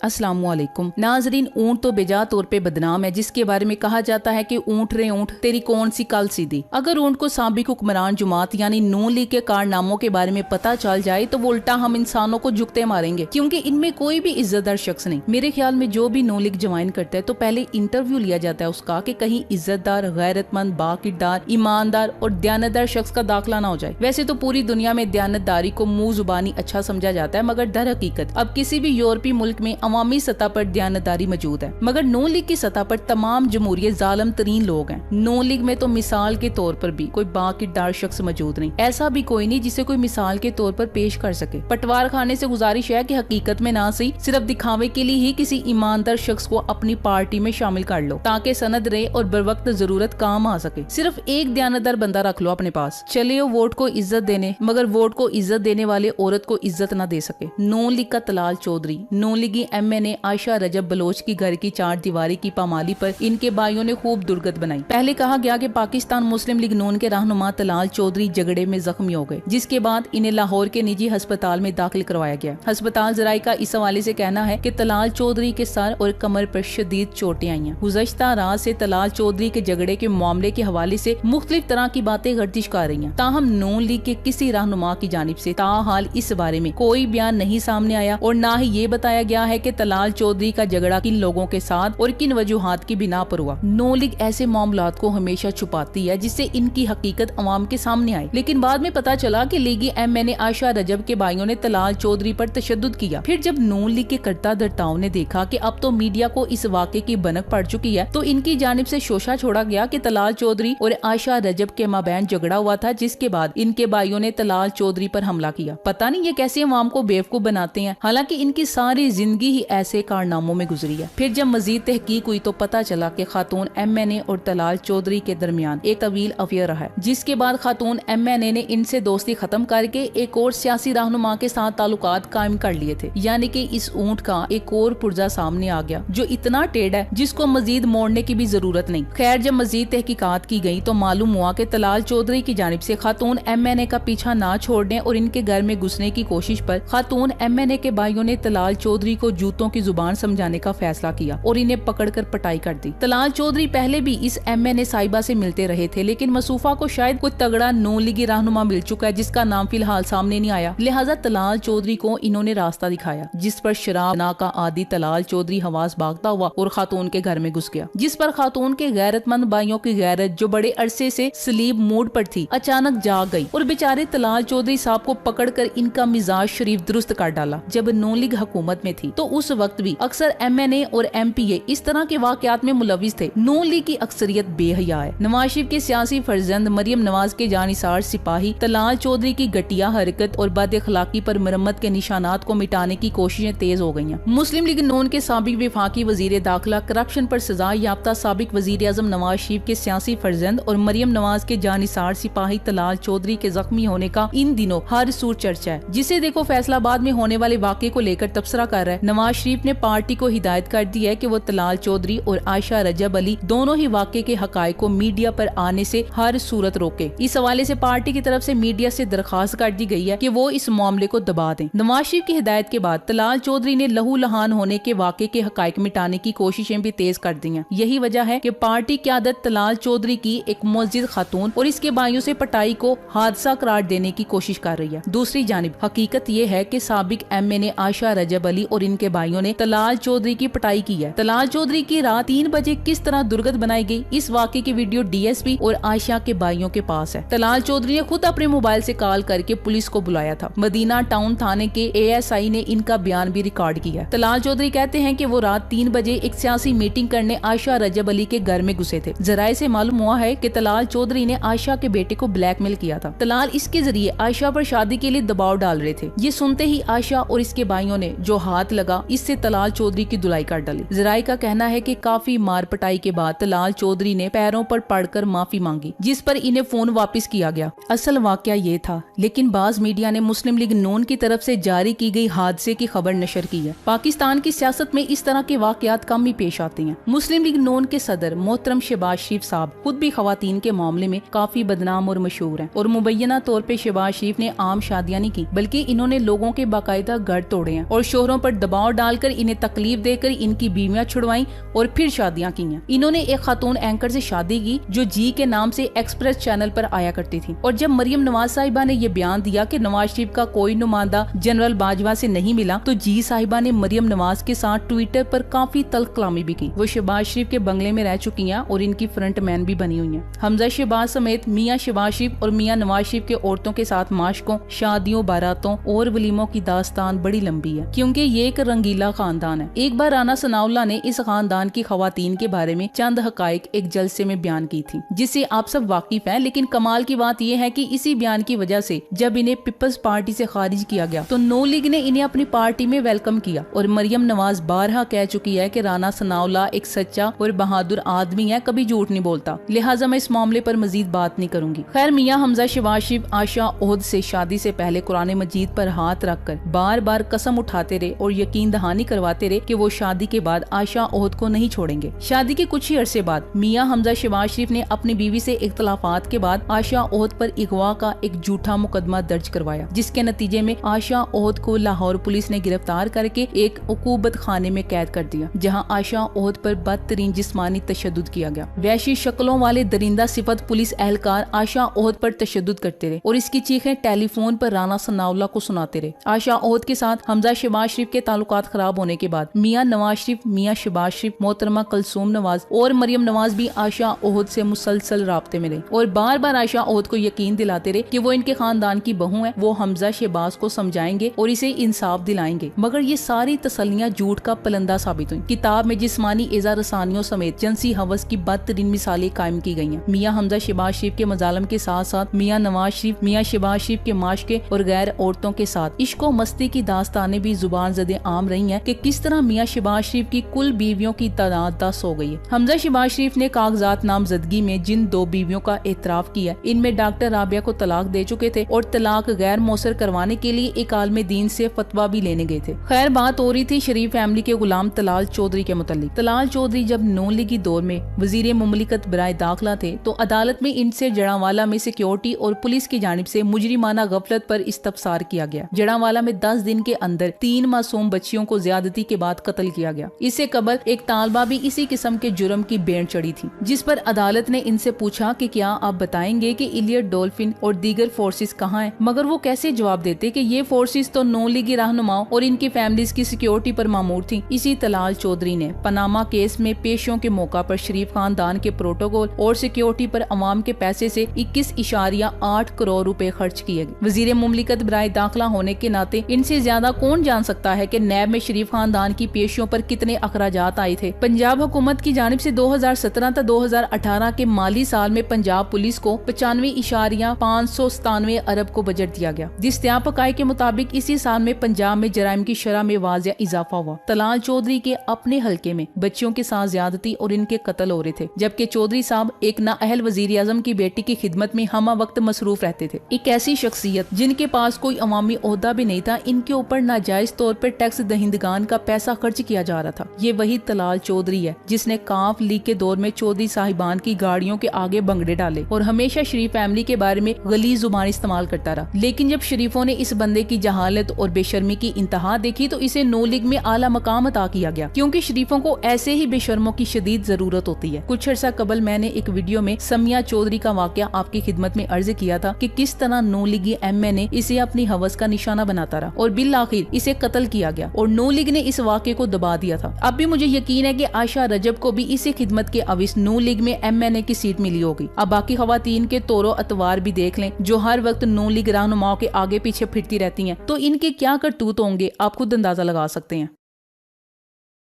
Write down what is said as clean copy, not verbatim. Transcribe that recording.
अस्सलामुअलैकुम नाजरीन, ऊँट तो बेजा तौर पे बदनाम है, जिसके बारे में कहा जाता है कि ऊँट रे ऊँट तेरी कौन सी कल सीधी। अगर ऊँट को साबिक हुक्मरान जमात यानी नून लीग के कारनामों के बारे में पता चल जाए तो वो उल्टा हम इंसानों को जुगते मारेंगे, क्योंकि इनमें कोई भी इज्जतदार शख्स नहीं। मेरे ख्याल में जो भी नून लीग ज्वाइन करता है तो पहले इंटरव्यू लिया जाता है उसका कि कहीं इज्जतदार, गैरतमंद, बाकिरदार, ईमानदार और दयानतदार शख्स का दाखिला ना हो जाए। वैसे तो पूरी दुनिया में दयानतदारी को मुंह जुबानी अच्छा समझा जाता है, मगर दर हकीकत अब किसी भी यूरोपीय मुल्क में अवामी सतह पर दयानतदारी मौजूद है, मगर नून लीग की सतह पर तमाम जमहूरियत जालिम तरीन लोग हैं। नून लीग में तो मिसाल के तौर पर भी कोई बाकिरदार शख्स मौजूद नहीं। ऐसा भी कोई नहीं जिसे कोई मिसाल के तौर पर पेश कर सके। पटवार खाने से गुजारिश है कि हकीकत में ना सही सिर्फ दिखावे के लिए ही किसी ईमानदार शख्स को अपनी पार्टी में शामिल कर लो, ताकि सनद रहे और बर वक्त जरूरत काम आ सके। सिर्फ एक दयानतदार बंदा रख लो अपने पास। चले हो वोट को इज्जत देने, मगर वोट को इज्जत देने वाले औरत को इज्जत न दे सके। नून लीग का तलाल चौधरी, नून लीगी MNA आयशा रजब बलोच की घर की चार दीवारी की पामाली पर इनके भाइयों ने खूब दुर्गत बनाई। पहले कहा गया कि पाकिस्तान मुस्लिम लीग नून के रहनुमा तलाल चौधरी झगड़े में जख्मी हो गए, जिसके बाद इन्हें लाहौर के निजी अस्पताल में दाखिल करवाया गया। अस्पताल जराये का इस हवाले से कहना है कि तलाल चौधरी के सर और कमर पर शदीद चोटें आई हैं। गुज़श्ता रात से तलाल चौधरी के झगड़े के मामले के हवाले से मुख्तलिफ तरह की बातें गर्दिश कर रही हैं। ताहम नून लीग के किसी रहनुमा की जानिब से ताहाल इस बारे में कोई बयान नहीं सामने आया और न ही ये बताया गया है कि तलाल चौधरी का झगड़ा किन लोगों के साथ और किन वजूहात की बिना पर हुआ। नून लीग ऐसे मामलात को हमेशा छुपाती है जिससे इनकी हकीकत अवाम के सामने आए, लेकिन बाद में पता चला कि लीगी MNA आयशा रजब के भाइयों ने तलाल चौधरी पर तशद्दुद किया। फिर जब नून लीग के कर्ता धर्ताओं ने देखा कि अब तो मीडिया को इस वाक़े की भनक पड़ चुकी है, तो इनकी जानिब से शोशा छोड़ा गया कि तलाल चौधरी और आयशा रजब के माबैन झगड़ा हुआ था, जिसके बाद इनके भाइयों ने तलाल चौधरी पर हमला किया। पता नहीं ये कैसे अवाम को बेवकूफ बनाते हैं, हालांकि इनकी सारी जिंदगी ही ऐसे कारनामों में गुजरी है। फिर जब मजीद तहकीक हुई तो पता चला कि खातून MNA और तलाल चौधरी के दरमियान एक तवील अफेयर रहा है, जिसके बाद खातून MNA ने इनसे दोस्ती खत्म करके एक और सियासी रहनुमा के साथ ताल्लुकात कायम कर लिए थे। यानी कि इस ऊँट का एक और पुर्जा सामने आ गया जो इतना टेढ़ा है जिसको मजीद मोड़ने की भी जरूरत नहीं। खैर, जब मजीद तहकीकात की गई तो मालूम हुआ कि तलाल चौधरी की जानिब से खातून MNA का पीछा ना छोड़ने और इनके घर में घुसने की कोशिश पर खातून MNA के भाइयों ने तलाल चौधरी को जूतों की जुबान समझाने का फैसला किया और इन्हें पकड़कर पटाई कर दी। तलाल चौधरी पहले भी इस MNA साहिबा से मिलते रहे थे, लेकिन मसूफा को शायद कोई तगड़ा नून लीगी रहनुमा मिल चुका है जिसका नाम फिलहाल सामने नहीं आया, लिहाजा तलाल चौधरी को इन्होंने रास्ता दिखाया, जिस पर शराब ना का आदि तलाल चौधरी हवास भागता हुआ और खातून के घर में घुस गया, जिस पर खातून के गैरतमंद भाइयों की गैरत जो बड़े अरसे से सलीब मूड पर थी अचानक जाग गई और बेचारे तलाल चौधरी साहब को पकड़कर इनका मिजाज शरीफ दुरुस्त कर डाला। जब नून लीग हुकूमत में थी तो उस वक्त भी अक्सर MNA और MPA इस तरह के वाकयात में मुलविस थे। नून लीग की अक्सरियत बेहया है। नवाज शरीफ के सियासी फर्जंद मरियम नवाज के जानिसार सिपाही तलाल चौधरी की घटिया हरकत और बदअखलाकी पर मरम्मत के निशानात को मिटाने की कोशिशें तेज हो गई हैं। मुस्लिम लीग नून के साबिक वफाकी वजीर दाखिला, करप्शन पर सजा याफ्ता साबिक वजीर आजम नवाज शरीफ के सियासी फर्जंद और मरियम नवाज के जानिसार सिपाही तलाल चौधरी के जख्मी होने का इन दिनों हर सूर चर्चा है, जिसे देखो फैसलाबाद में होने वाले वाक़े को लेकर तबसरा कर रहा है। नवाज शरीफ ने पार्टी को हिदायत कर दी है कि वो तलाल चौधरी और आयशा रजब अली दोनों ही वाक़े के हकायक को मीडिया पर आने से हर सूरत रोके। इस हवाले से पार्टी की तरफ से मीडिया से दरखास्त कर दी गई है कि वो इस मामले को दबा दें। नवाज शरीफ की हिदायत के बाद तलाल चौधरी ने लहू लहान होने के वाक़े के हकायक मिटाने की कोशिशें भी तेज कर दी हैं। यही वजह है कि पार्टी की आदत तलाल चौधरी की एक मुअज़्ज़िज़ खातून और इसके भाइयों से पटाई को हादसा करार देने की कोशिश कर रही है। दूसरी जानिब हकीकत ये है कि साबिक MNA आयशा रजब अली और इनके भाइयों ने तलाल चौधरी की पटाई की है। तलाल चौधरी की रात 3 बजे किस तरह दुर्गत बनाई गई, इस वाक़े की वीडियो DSP और आयशा के भाइयों के पास है। तलाल चौधरी ने खुद अपने मोबाइल से कॉल करके पुलिस को बुलाया था। मदीना टाउन थाने के ASI ने इनका बयान भी रिकॉर्ड किया। तलाल चौधरी कहते हैं कि वो रात 3 बजे एक सियासी मीटिंग करने आयशा रजब अली के घर में घुसे थे। जराये से मालूम हुआ है कि तलाल चौधरी ने आयशा के बेटे को ब्लैकमेल किया था। तलाल इसके जरिए आयशा पर शादी के लिए दबाव डाल रहे थे। ये सुनते ही आयशा और इसके भाइयों ने जो हाथ लगा इससे तलाल चौधरी की धुलाई कर डाली। जराये का कहना है कि काफी मार पटाई के बाद तलाल चौधरी ने पैरों पर पड़कर माफी मांगी, जिस पर इन्हें फोन वापस किया गया। असल वाकया ये था, लेकिन बाज मीडिया ने मुस्लिम लीग नून की तरफ से जारी की गई हादसे की खबर नशर की है। पाकिस्तान की सियासत में इस तरह के वाकयात कम ही पेश आते हैं। मुस्लिम लीग नून के सदर मोहतरम शहबाज शरीफ साहब खुद भी खवातीन के मामले में काफी बदनाम और मशहूर हैं और मुबैना तौर पे शहबाज शरीफ ने आम शादियां नहीं की, बल्कि इन्होंने लोगों के बाकायदा घर तोड़े हैं और शोहरों पर दबाव दबाव डालकर इन्हें तकलीफ देकर इनकी बीवियां छुड़वाई और फिर शादियां की हैं। इन्होंने एक खातून एंकर से शादी की जो जी के नाम से एक्सप्रेस चैनल पर आया करती थी। और जब मरियम नवाज साहिबा ने ये बयान दिया कि नवाज शरीफ का कोई नुमाइंदा जनरल बाजवा से नहीं मिला, तो जी साहिबा ने मरियम नवाज के साथ ट्विटर पर काफी तल्ख कलामी भी की। वो शहबाज शरीफ के बंगले में रह चुकी हैं और इनकी फ्रंट मैन भी बनी हुई हैं। हमजा शहबाज समेत मियां शहबाज शरीफ और मियां नवाज शरीफ के औरतों के साथ माशकों, शादियों, बारातों और वलीमों की दास्तान बड़ी लंबी है, क्योंकि ये एक रंगीला खानदान है। एक बार राना सनाउल्लाह ने इस खानदान की खवातीन के बारे में चंद हकाइक एक जलसे में बयान की थी, जिससे आप सब वाकिफ हैं। लेकिन कमाल की बात यह है कि इसी बयान की वजह से जब इन्हें पीपल्स पार्टी से खारिज किया गया तो नो लीग ने इन्हें अपनी पार्टी में वेलकम किया। और मरियम नवाज बारहा कह चुकी है कि राना सनाउल्लाह एक सच्चा और बहादुर आदमी है, कभी झूठ नहीं बोलता, लिहाजा मैं इस मामले पर मजीद बात नहीं करूंगी। खैर, मियां हमजा शहबाज शरीफ आशा ओहद से शादी से पहले कुरान मजीद पर हाथ रखकर बार बार कसम उठाते रहे और यकीन दहानी करवाते रहे कि वो शादी के बाद आशा ओहद को नहीं छोड़ेंगे। शादी के कुछ ही अरसे बाद मियां हमजा शहबाज शरीफ ने अपनी बीवी से इख्तलाफात के बाद आशा ओहद पर अगवा का एक झूठा मुकदमा दर्ज करवाया, जिसके नतीजे में आशा ओहद को लाहौर पुलिस ने गिरफ्तार करके एक उकूबत खाने में कैद कर दिया, जहां आशा ओहद पर बदतरीन जिस्मानी तशद्दुद किया गया। वैशी शक्लों वाले दरिंदा सिफत पुलिस एहलकार आशा ओहद पर तशद्दुद करते रहे और इसकी चीखें टेलीफोन पर राना सनाउल्लाह को सुनाते रहे। आशा ओहद के साथ हमजा शहबाज शरीफ के ताल्लुकात खराब होने के बाद मियां नवाज शरीफ, मियां शहबाज शरीफ, मोहतरमा कुलसूम नवाज और मरियम नवाज भी आशा ओहद से मुसलसल राब्ते में रहे और बार बार आशा ओहद को यकीन दिलाते रहे कि वो इनके खानदान की बहू है, वो हमजा शहबाज को समझाएंगे और इसे इंसाफ दिलाएंगे। मगर ये सारी तसल्लियां झूठ का पलंदा साबित हुई। किताब में जिस्मानी इज़ा रसानियों समेत जिनसी हवस की बदतरीन मिसालें कायम की गई हैं। मियां हमजा शहबाज शरीफ के मजालम के साथ साथ मियां नवाज शरीफ, मियां शहबाज शरीफ के माशके और गैर औरतों के साथ इश्क व मस्ती की दास्तानें भी जुबान ज़दे आम रही हैं कि किस तरह मियां शहबाज शरीफ की कुल बीवियों की तादाद 10 हो गई है। हमजा शहबाज शरीफ ने कागजात नामजदगी में जिन 2 बीवियों का एतराफ किया, इनमें डॉक्टर राबिया को तलाक दे चुके थे और तलाक गैर मौसर करवाने के लिए एक आलिम दीन से फतवा भी लेने गए थे। खैर, बात हो रही थी शरीफ फैमिली के गुलाम तलाल चौधरी के मुतालिक। तलाल चौधरी जब नून लीगी दौर में वजीर मुमलिकत बराए दाखिला थे तो अदालत में इनसे जड़ावाला में सिक्योरिटी और पुलिस की जानिब से मुजरिमाना गफलत पर इस्तफसार किया गया। जड़ावाला में 10 दिन के अंदर 3 मासूम बच्चियों को ज्यादती के बाद कत्ल किया गया। इससे कबल एक तालबा भी इसी किस्म के जुर्म की बेड़ चढ़ी थी, जिस पर अदालत ने इनसे पूछा कि क्या आप बताएंगे कि इलियट डॉल्फिन और दीगर फोर्सेस कहाँ हैं? मगर वो कैसे जवाब देते कि ये फोर्सेस तो नून लीगी रहनुमाओं और इनकी फैमिलीज की सिक्योरिटी पर मामूर थी। इसी तलाल चौधरी ने पनामा केस में पेशियों के मौका पर शरीफ खानदान के प्रोटोकॉल और सिक्योरिटी पर अवाम के पैसे से 21.8 करोड़ रुपए खर्च किए गए। वजीर मुमलिकत बराए दाखिला होने के नाते इनसे ज्यादा कौन जान सकता है कि नैब में शरीफ खानदान की पेशियों पर कितने अखराजात आए थे। पंजाब हुकूमत की जानिब से 2017 तक 2018 के माली साल में पंजाब पुलिस को 95.597 अरब को बजट दिया गया। दस्तयाब हकाइक के मुताबिक इसी साल में पंजाब में जराइम की शरह में वाज़िया इजाफा हुआ। तलाल चौधरी के अपने हल्के में बच्चियों के साथ ज्यादती और इनके कत्ल हो रहे थे, जबकि चौधरी साहब एक नाअहल वजीर आजम की बेटी की खिदमत में हमा वक्त मसरूफ रहते थे। एक ऐसी शख्सियत जिनके पास कोई अवामी ओहदा भी नहीं था, इनके ऊपर नाजायज तौर पर टैक्स दहिंदगान का पैसा खर्च किया जा रहा था। ये वही तलाल चौधरी है जिसने काफ लीग के दौर में चौधरी साहिबान की गाड़ियों के आगे बंगड़े डाले और हमेशा शरीफ फैमिली के बारे में गलीज जुबान इस्तेमाल करता रहा। लेकिन जब शरीफों ने इस बंदे की जहालत और बेशर्मी की इंतहा देखी तो इसे नो लीग में आला मकाम अता किया गया, क्योंकि शरीफों को ऐसे ही बेशर्मों की शदीद जरूरत होती है। कुछ अर्सा कबल मैंने एक वीडियो में समिया चौधरी का वाकया आपकी खिदमत में अर्ज किया था कि किस तरह नो लीगी एमए ने इसे अपनी हवस का निशाना बनाता रहा और बिल आखिर इसे कत्ल किया गया और नो लीग ने इस वाकये को दबा दिया था। अब भी मुझे यकीन है कि आशा रजब को भी इसी खिदमत के अविस नो लीग में एमएनए की सीट मिली होगी। अब बाकी खवातीन के तौरो अतवार भी देख लें जो हर वक्त नो लीग रहनुमाओं के आगे पीछे फिरती रहती हैं, तो इनके क्या करतूत होंगे आप खुद अंदाजा लगा सकते हैं।